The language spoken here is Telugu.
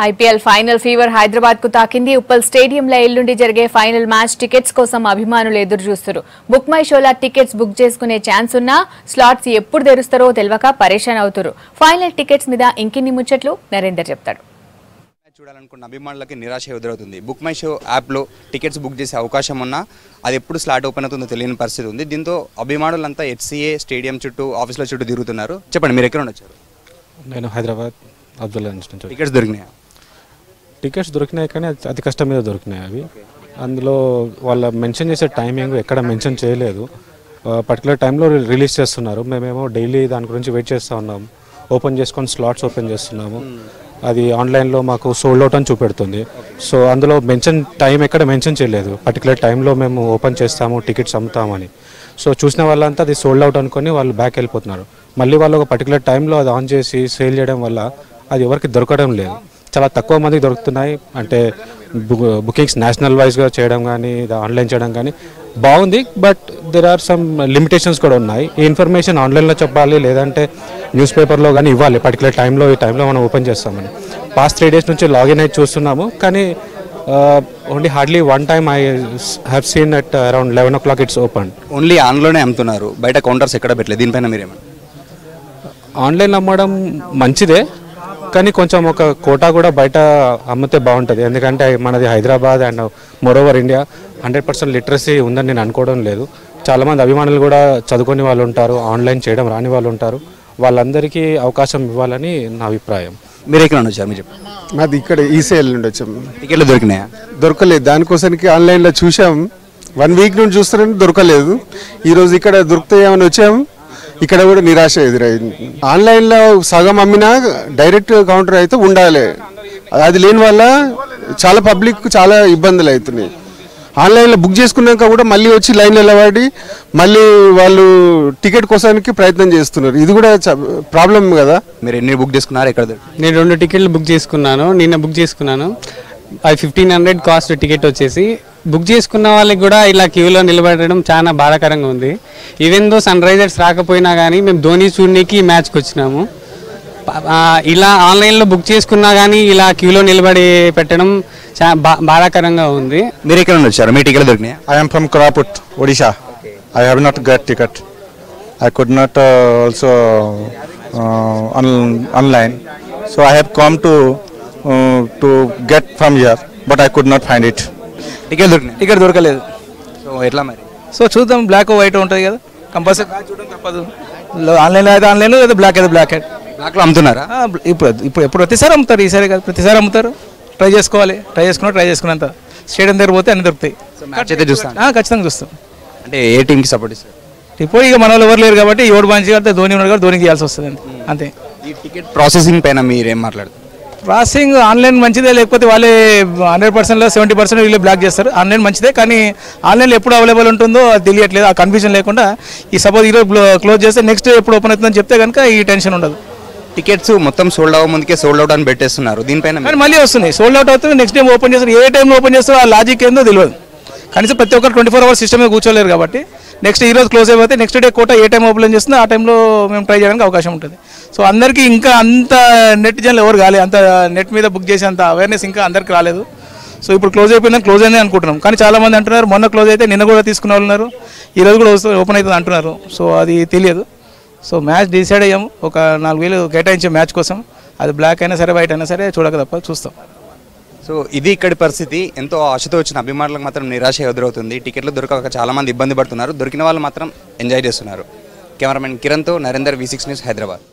ఐపీఎల్ ఫైనల్ ఫీవర్ హైదరాబాద్ కు తాకింది. ఉప్పల్ స్టేడియంలో ఎల్లుండి జరిగే ఫైనల్ మ్యాచ్ టికెట్స్ కోసం అభిమానులు ఎదురు చూస్తారు. Book my shola tickets book చేసుకునే ఛాన్స్ ఉన్నా స్లాట్స్ ఎప్పుడు తెరుస్తారో తెలియక పరేషాన్ అవుతారు. ఫైనల్ టికెట్స్ మీద ఇంకిన్ని ముచ్చట్లు నరేందర్ చెప్తాడు. చూడాలనుకున్న అభిమానులకి నిరాశ ఎదురవుతుంది. బుక్ మై షో యాప్లో టికెట్స్ బుక్ చేసే అవకాశం ఉన్నా అది ఎప్పుడు స్లాట్ ఓపెన్ అవుతుందో తెలియని పరిస్థితి ఉంది. దీంతో అభిమానులంతా హెచ్సిఏ స్టేడియం చుట్టూ ఆఫీసుల చుట్టూ తిరుగుతున్నారు. చెప్పండి, మీరు ఎక్కడ వచ్చారు? నేను హైదరాబాద్ అబ్దుల్లా నుంచి. టికెట్స్ దొరికినాయా? టికెట్స్ దొరికినాయి, కానీ అతి కష్టం మీద దొరికినాయి అవి. అందులో వాళ్ళ మెన్షన్ చేసే టైమింగ్ ఎక్కడ మెన్షన్ చేయలేదు. పర్టికులర్ టైంలో రిలీజ్ చేస్తున్నారు. మేమేమో డైలీ దాని గురించి వెయిట్ చేస్తూ ఉన్నాము. ఓపెన్ చేసుకొని స్లాట్స్ ఓపెన్ చేస్తున్నాము. అది ఆన్లైన్లో మాకు సోల్డ్ అవుట్ అని చూపెడుతుంది. సో అందులో టైం ఎక్కడ మెన్షన్ చేయలేదు. పర్టికులర్ టైంలో మేము ఓపెన్ చేస్తాము, టికెట్స్ అమ్ముతామని. సో చూసిన వాళ్ళంతా అది సోల్డ్ అవుట్ అనుకొని వాళ్ళు బ్యాక్ వెళ్ళిపోతున్నారు. మళ్ళీ వాళ్ళు ఒక పర్టికులర్ టైంలో అది ఆన్ చేసి సేల్ చేయడం వల్ల అది ఎవరికి దొరకడం లేదు. చాలా తక్కువ మందికి దొరుకుతున్నాయి. అంటే బుకింగ్స్ నేషనల్ వైజ్గా చేయడం కానీ ఆన్లైన్ చేయడం కానీ బాగుంది. But there are some limitations కూడా ఉన్నాయి. ఈ ఇన్ఫర్మేషన్ ఆన్లైన్లో చెప్పాలి, లేదంటే న్యూస్ పేపర్లో కానీ ఇవ్వాలి. పర్టికులర్ టైంలో ఈ టైంలో మనం ఓపెన్ చేస్తామని. పాస్ట్ 3 days నుంచి లాగిన్ అయి చూస్తున్నాము, కానీ only hardly one time I have seen at around 11 o'clock it's open. Only ఆన్లోనే అమ్ముతున్నారు, బయట కౌంటర్స్ ఎక్కడ పెట్టలేదు. దీనిపైన మీరేమన్నా? ఆన్లైన్ అమ్మడం మంచిదే, కానీ కొంచెం ఒక కోటా కూడా బయట అమ్మితే బాగుంటుంది. ఎందుకంటే మనది Hyderabad and moreover India 100% literacy ఉందని నేను అనుకోవడం లేదు. చాలామంది అభిమానులు కూడా చదువుకునే వాళ్ళు ఉంటారు, ఆన్లైన్ చేయడం రాని వాళ్ళు ఉంటారు. వాళ్ళందరికీ అవకాశం ఇవ్వాలని నా అభిప్రాయం. మీరు ఎక్కడ వచ్చారు? మీరు చెప్పండి. మాది ఇక్కడ ఈసీఎల్ నుండి వచ్చాము. టికెట్లు దొరికినాయా? దొరకలేదు. దానికోసానికి ఆన్లైన్లో చూసాం. 1 week నుండి చూస్తారని దొరకలేదు. ఈరోజు ఇక్కడ దొరుకుతాయేమని వచ్చాము. ఇక్కడ కూడా నిరాశ ఎదురైంది. ఆన్లైన్లో సగం అమ్మినా డైరెక్ట్ కౌంటర్ అయితే ఉండాలి. అది లేని వల్ల చాలా పబ్లిక్ చాలా ఇబ్బందులు అవుతున్నాయి. ఆన్లైన్లో బుక్ చేసుకున్నాక కూడా మళ్ళీ వచ్చి లైన్లో నిలబడి మళ్ళీ వాళ్ళు టికెట్ కోసానికి ప్రయత్నం చేస్తున్నారు. ఇది కూడా ప్రాబ్లం కదా. మీరు ఎన్ని బుక్ చేసుకున్నారు? ఎక్కడ? నేను 2 టికెట్లు బుక్ చేసుకున్నాను. నిన్న బుక్ చేసుకున్నాను. అది 1500 కాస్ట్ టికెట్ వచ్చేసి. బుక్ చేసుకున్న వాళ్ళకి కూడా ఇలా క్యూలో నిలబడడం చాలా బాధాకరంగా ఉంది. ఈవెన్ దో సన్ రైజర్స్ రాకపోయినా కానీ మేము ధోని చూడడానికి ఈ మ్యాచ్కి వచ్చినాము. ఇలా ఆన్లైన్లో బుక్ చేసుకున్నా కానీ ఇలా క్యూలో నిలబడి పెట్టడం చాలా బాధాకరంగా ఉంది. మీరు ఎక్కడ వచ్చారు? మీ ticket దొరికినాయా? I am from Koraput, Odisha. I have not got ticket. I could not also online. So I have come to get from here, but I could not find it. Ticket దొరకలేదు. సో ఎట్లా మరి? సో చూద్దాం. బ్లాక్ వైట్ ఉంటుంది కదా, కంపల్సరీ చూడడం తప్పదు. ఆన్లైన్లో అయితే ఆన్లైన్, లేదా బ్లాక్ అయితే బ్లాక్. బ్లాక్లో అమ్ముతున్నారా? ఇప్పుడు ప్రతిసారి అమ్ముతారు. ఈసారి కాదు, ప్రతిసారి అమ్ముతారు. ట్రై చేసుకోవాలి. ట్రై చేసుకున్నంత స్టేడియం దగ్గర పోతే అన్ని దొరుకుతాయి. అయితే చూస్తాను. ఖచ్చితంగా చూస్తాం. అంటే ఏ టీంకి సపోర్ట్ ఇస్తారు? ఇప్పుడు ఇక మన వాళ్ళు ఎవరు లేరు కాబట్టి ఎవడు మంచిగా ఆడితే ధోని ఉన్నాడు కాబట్టి ధోనికి చేయాల్సి వస్తుంది అంతే. ఈ టికెట్ ప్రాసెసింగ్ పైన మీరేం మాట్లాడుతారు? ప్రాసెసింగ్ ఆన్లైన్ మంచిదే, లేకపోతే వాళ్ళే 100%లో 70% వీళ్ళు బ్లాక్ చేస్తారు. ఆన్లైన్ మంచిదే, కానీ ఆన్లైన్లో ఎప్పుడు అవైలబుల్ ఉంటుందో అది తెలియట్లేదు. ఆ కన్ఫ్యూజన్ లేకుండా ఈ సపోజ్ ఈరోజు క్లోజ్ చేస్తే నెక్స్ట్ ఎప్పుడు ఓపెన్ అవుతుందని చెప్తే కనుక ఈ టెన్షన్ ఉండదు. టికెట్స్ మొత్తం సోల్డ్ అవ్వ ముందుకే సోల్డ్ అవుట్ అని పెట్టేస్తున్నారు. దీనిపైన కానీ మళ్ళీ వస్తుంది, సోల్డ్ అవుట్ అవుతుంది. నెక్స్ట్ టైం ఓపెన్ చేస్తారు. ఏ టైంలో ఓపెన్ చేస్తారో ఆ లాజిక్ ఏందో తెలియదు. కనీసం ప్రతి ఒక్కరు 24 hours సిస్టమ్ మీద కూర్చోలేరు కాబట్టి నెక్స్ట్ ఈరోజు క్లోజ్ అయిపోతే నెక్స్ట్ డే కోట ఏ టైం ఓపెన్ చేస్తుందో ఆ టైంలో మేము ట్రై చేయడానికి అవకాశం ఉంటుంది. సో అందరికీ ఇంకా అంత నెట్ జన్లు ఎవరు కాలేదు, అంత నెట్ మీద బుక్ చేసే అంత అవేర్నెస్ ఇంకా అందరికీ రాలేదు. సో ఇప్పుడు క్లోజ్ అయిపోయిందని క్లోజ్ అయిందని అనుకుంటున్నాం. కానీ చాలామంది అంటున్నారు మొన్న క్లోజ్ అయితే నిన్న కూడా తీసుకున్న వాళ్ళు ఉన్నారు, ఈరోజు కూడా ఓపెన్ అవుతుంది అంటున్నారు. సో అది తెలియదు. సో మ్యాచ్ డిసైడ్ అయ్యాము. ఒక 4000 కేటాయించే మ్యాచ్ కోసం. అది బ్లాక్ అయినా సరే వైట్ అయినా సరే చూడక తప్ప చూస్తాం. సో ఇది ఇక్కడి పరిస్థితి. ఎంతో ఆశతో వచ్చిన అభిమానులకు మాత్రం నిరాశ ఎదురవుతుంది. టికెట్లు దొరకక చాలామంది ఇబ్బంది పడుతున్నారు. దొరికిన వాళ్ళు మాత్రం ఎంజాయ్ చేస్తున్నారు. కెమెరామెన్ కిరణ్తో నరేందర్, V6 న్యూస్, హైదరాబాద్.